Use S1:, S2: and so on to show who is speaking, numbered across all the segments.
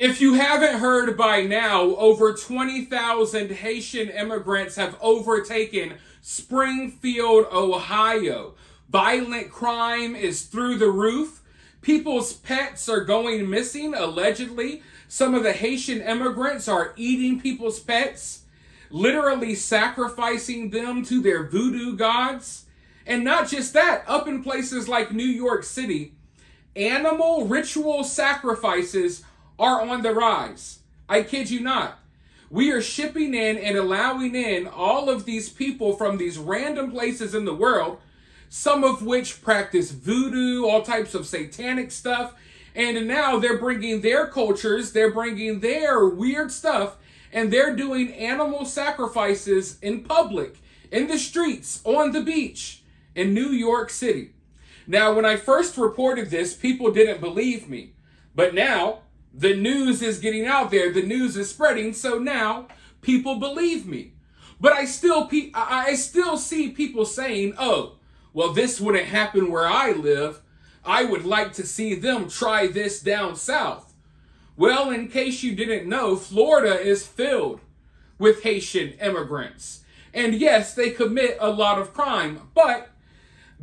S1: If you haven't heard by now, over 20,000 Haitian immigrants have overtaken Springfield, Ohio. Violent crime is through the roof. People's pets are going missing, allegedly. Some of the Haitian immigrants are eating people's pets, literally sacrificing them to their voodoo gods. And not just that, up in places like New York City, animal ritual sacrifices are on the rise. I kid you not. We are shipping in and allowing in all of these people from these random places in the world, some of which practice voodoo, all types of satanic stuff, and now they're bringing their cultures, they're bringing their weird stuff, and they're doing animal sacrifices in public, in the streets, on the beach, in New York City. Now, when I first reported this, people didn't believe me, but now the news is getting out there, the news is spreading, so now people believe me. But I still see people saying, oh, well, this wouldn't happen where I live. I would like to see them try this down south. Well, in case you didn't know, Florida is filled with Haitian immigrants. And yes, they commit a lot of crime, but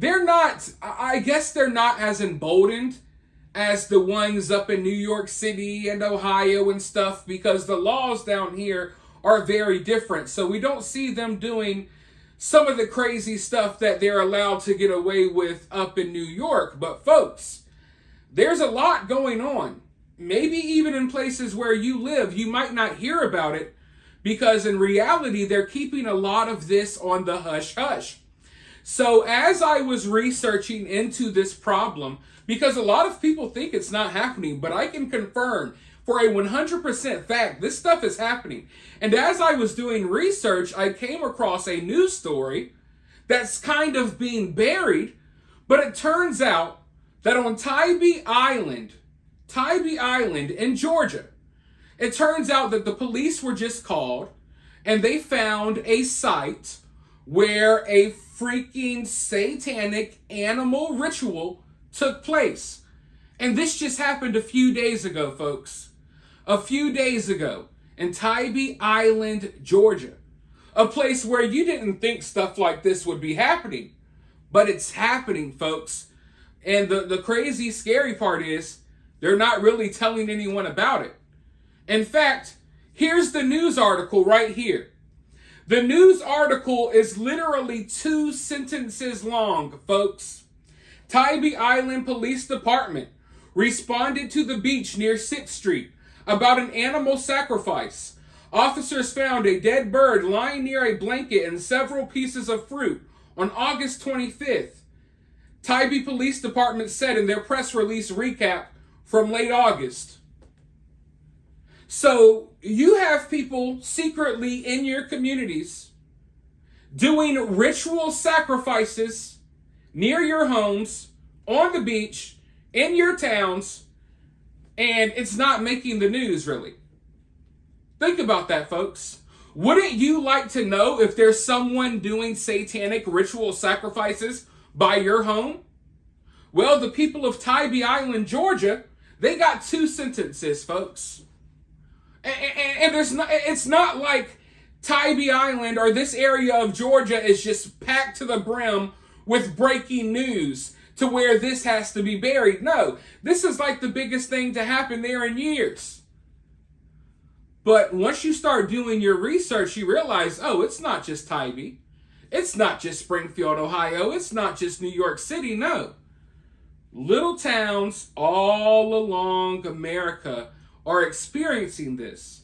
S1: I guess they're not as emboldened as the ones up in New York City and Ohio and stuff, because the laws down here are very different. So we don't see them doing some of the crazy stuff that they're allowed to get away with up in New York. But folks, there's a lot going on. Maybe even in places where you live, you might not hear about it, because in reality, they're keeping a lot of this on the hush hush. So as I was researching into this problem, because a lot of people think it's not happening, but I can confirm for a 100% fact, this stuff is happening. And as I was doing research, I came across a news story that's kind of being buried, but it turns out that on Tybee Island in Georgia, it turns out that the police were just called and they found a site where a freaking satanic animal ritual took place. And this just happened a few days ago, folks. A few days ago in Tybee Island, Georgia. A place where you didn't think stuff like this would be happening. But it's happening, folks. And the crazy, scary part is they're not really telling anyone about it. In fact, here's the news article right here. The news article is literally 2 sentences long, folks. Tybee Island Police Department responded to the beach near 6th Street about an animal sacrifice. Officers found a dead bird lying near a blanket and several pieces of fruit on August 25th. Tybee Police Department said in their press release recap from late August. So you have people secretly in your communities doing ritual sacrifices near your homes, on the beach, in your towns, and it's not making the news, really. Think about that, folks. Wouldn't you like to know if there's someone doing satanic ritual sacrifices by your home? Well, the people of Tybee Island, Georgia, they got 2 sentences, folks. And it's not like Tybee Island or this area of Georgia is just packed to the brim with breaking news to where this has to be buried. No, this is like the biggest thing to happen there in years. But once you start doing your research, you realize, oh, it's not just Tybee. It's not just Springfield, Ohio. It's not just New York City. No. Little towns all along America are experiencing this.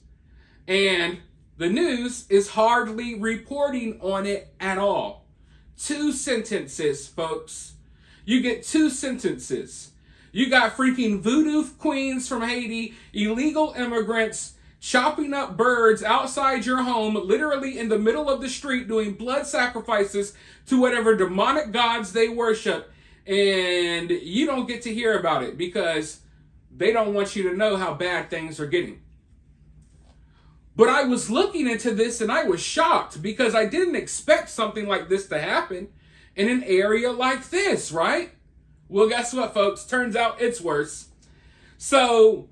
S1: And the news is hardly reporting on it at all. 2 sentences, folks. You get 2 sentences. You got freaking voodoo queens from Haiti, illegal immigrants, chopping up birds outside your home, literally in the middle of the street, doing blood sacrifices to whatever demonic gods they worship. And you don't get to hear about it because they don't want you to know how bad things are getting. But I was looking into this and I was shocked because I didn't expect something like this to happen in an area like this, right? Well, guess what, folks? Turns out it's worse. So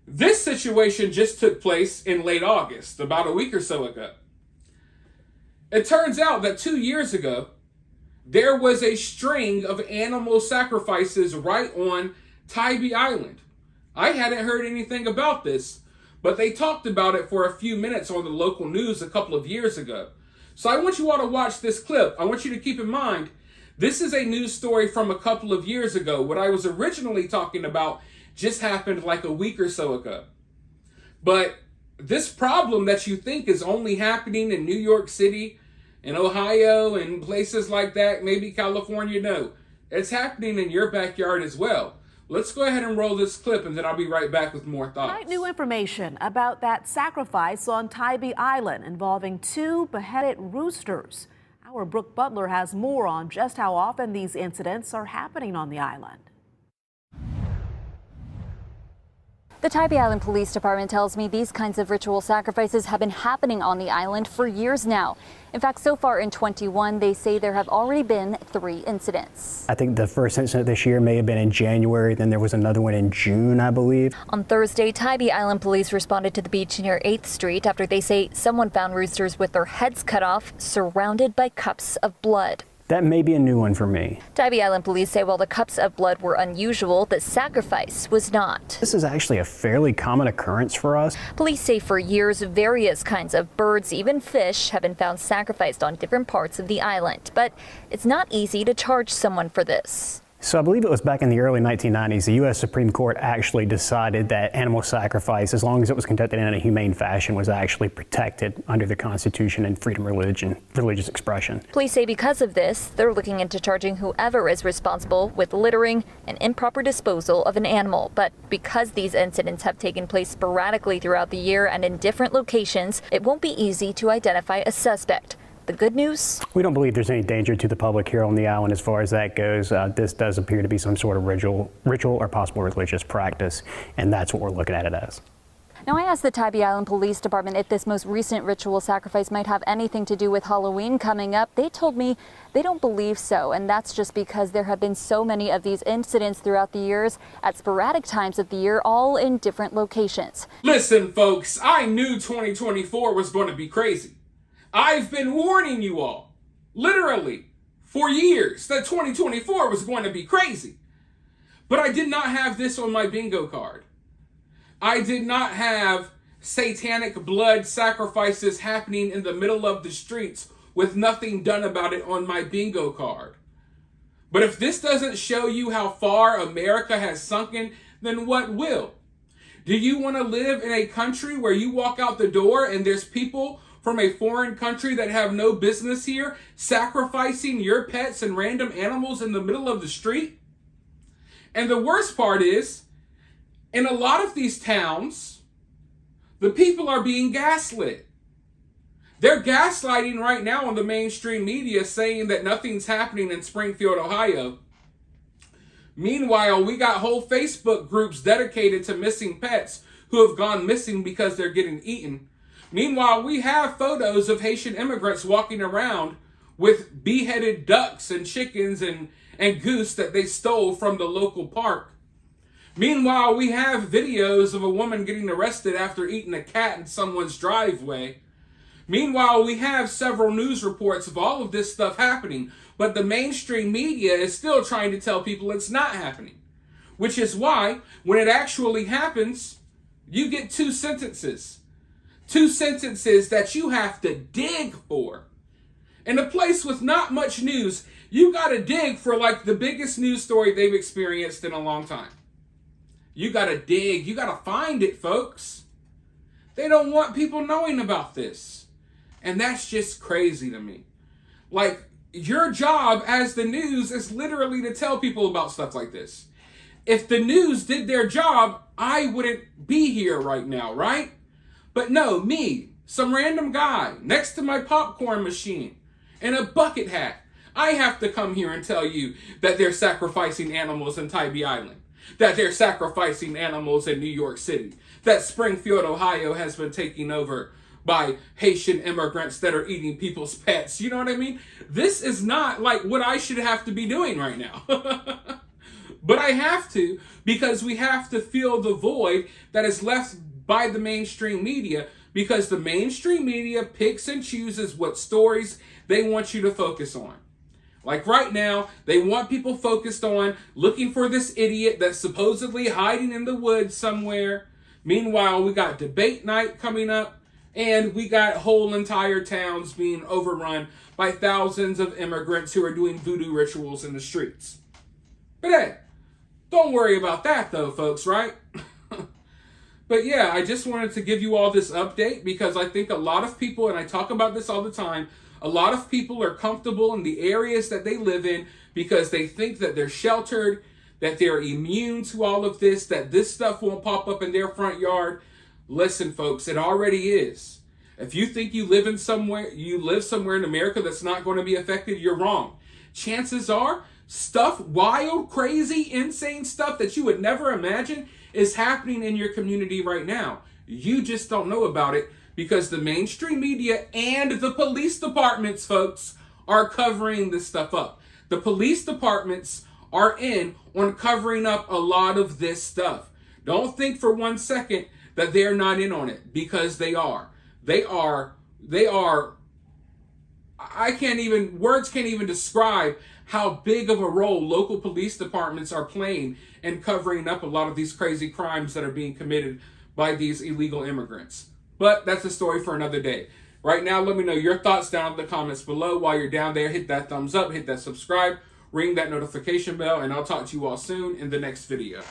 S1: This situation just took place in late August, about a week or so ago. It turns out that 2 years ago, there was a string of animal sacrifices right on Tybee Island. I hadn't heard anything about this, but they talked about it for a few minutes on the local news a couple of years ago. So I want you all to watch this clip. I want you to keep in mind, this is a news story from a couple of years ago. What I was originally talking about just happened like a week or so ago. But this problem that you think is only happening in New York City, in Ohio, and places like that, maybe California, no. It's happening in your backyard as well. Let's go ahead and roll this clip, and then I'll be right back with more thoughts.
S2: Tonight, new information about that sacrifice on Tybee Island involving 2 beheaded roosters. Our Brooke Butler has more on just how often these incidents are happening on the island.
S3: The Tybee Island Police Department tells me these kinds of ritual sacrifices have been happening on the island for years now. In fact, so far in 21, they say there have already been 3 incidents.
S4: I think the first incident this year may have been in January, then there was another one in June, I believe.
S3: On Thursday, Tybee Island police responded to the beach near 8th Street after they say someone found roosters with their heads cut off, surrounded by cups of blood.
S4: That may be a new one for me.
S3: Tybee Island police say while the cups of blood were unusual, the sacrifice was not.
S4: This is actually a fairly common occurrence for us.
S3: Police say for years, various kinds of birds, even fish, have been found sacrificed on different parts of the island. But it's not easy to charge someone for this.
S4: So I believe it was back in the early 1990s, the U.S. Supreme Court actually decided that animal sacrifice, as long as it was conducted in a humane fashion, was actually protected under the Constitution and freedom of religious expression.
S3: Police say because of this, they're looking into charging whoever is responsible with littering and improper disposal of an animal. But because these incidents have taken place sporadically throughout the year and in different locations, it won't be easy to identify a suspect. The good news?
S4: We don't believe there's any danger to the public here on the island as far as that goes. This does appear to be some sort of ritual or possible religious practice, and that's what we're looking at it as.
S3: Now, I asked the Tybee Island Police Department if this most recent ritual sacrifice might have anything to do with Halloween coming up. They told me they don't believe so, and that's just because there have been so many of these incidents throughout the years at sporadic times of the year, all in different locations.
S1: Listen, folks, I knew 2024 was going to be crazy. I've been warning you all, literally, for years, that 2024 was going to be crazy. But I did not have this on my bingo card. I did not have satanic blood sacrifices happening in the middle of the streets with nothing done about it on my bingo card. But if this doesn't show you how far America has sunken, then what will? Do you want to live in a country where you walk out the door and there's people from a foreign country that have no business here sacrificing your pets and random animals in the middle of the street? And the worst part is, in a lot of these towns, the people are being gaslit. They're gaslighting right now on the mainstream media saying that nothing's happening in Springfield, Ohio. Meanwhile, we got whole Facebook groups dedicated to missing pets who have gone missing because they're getting eaten. Meanwhile, we have photos of Haitian immigrants walking around with beheaded ducks and chickens and goose that they stole from the local park. Meanwhile, we have videos of a woman getting arrested after eating a cat in someone's driveway. Meanwhile, we have several news reports of all of this stuff happening, but the mainstream media is still trying to tell people it's not happening. Which is why, when it actually happens, you get 2 sentences. 2 sentences that you have to dig for. In a place with not much news, you gotta dig for like the biggest news story they've experienced in a long time. You gotta dig, you gotta find it, folks. They don't want people knowing about this. And that's just crazy to me. Like, your job as the news is literally to tell people about stuff like this. If the news did their job, I wouldn't be here right now, right? But no, me, some random guy next to my popcorn machine in a bucket hat, I have to come here and tell you that they're sacrificing animals in Tybee Island, that they're sacrificing animals in New York City, that Springfield, Ohio has been taken over by Haitian immigrants that are eating people's pets. You know what I mean? This is not like what I should have to be doing right now. But I have to, because we have to fill the void that is left by the mainstream media, because the mainstream media picks and chooses what stories they want you to focus on. Like right now, they want people focused on looking for this idiot that's supposedly hiding in the woods somewhere. Meanwhile, we got debate night coming up, and we got whole entire towns being overrun by thousands of immigrants who are doing voodoo rituals in the streets. But hey, don't worry about that though, folks, right? But yeah, I just wanted to give you all this update because I think a lot of people, and I talk about this all the time, a lot of people are comfortable in the areas that they live in because they think that they're sheltered, that they're immune to all of this, that this stuff won't pop up in their front yard. Listen, folks, it already is. If you think you live somewhere in America that's not going to be affected, you're wrong. Chances are, wild, crazy, insane stuff that you would never imagine is happening in your community right now. You just don't know about it because the mainstream media and the police departments, folks, are covering this stuff up. The police departments are in on covering up a lot of this stuff. Don't think for 1 second that they're not in on it, because they are. They are, words can't even describe how big of a role local police departments are playing in covering up a lot of these crazy crimes that are being committed by these illegal immigrants. But that's a story for another day. Right now, let me know your thoughts down in the comments below. While you're down there, hit that thumbs up, hit that subscribe, ring that notification bell, and I'll talk to you all soon in the next video.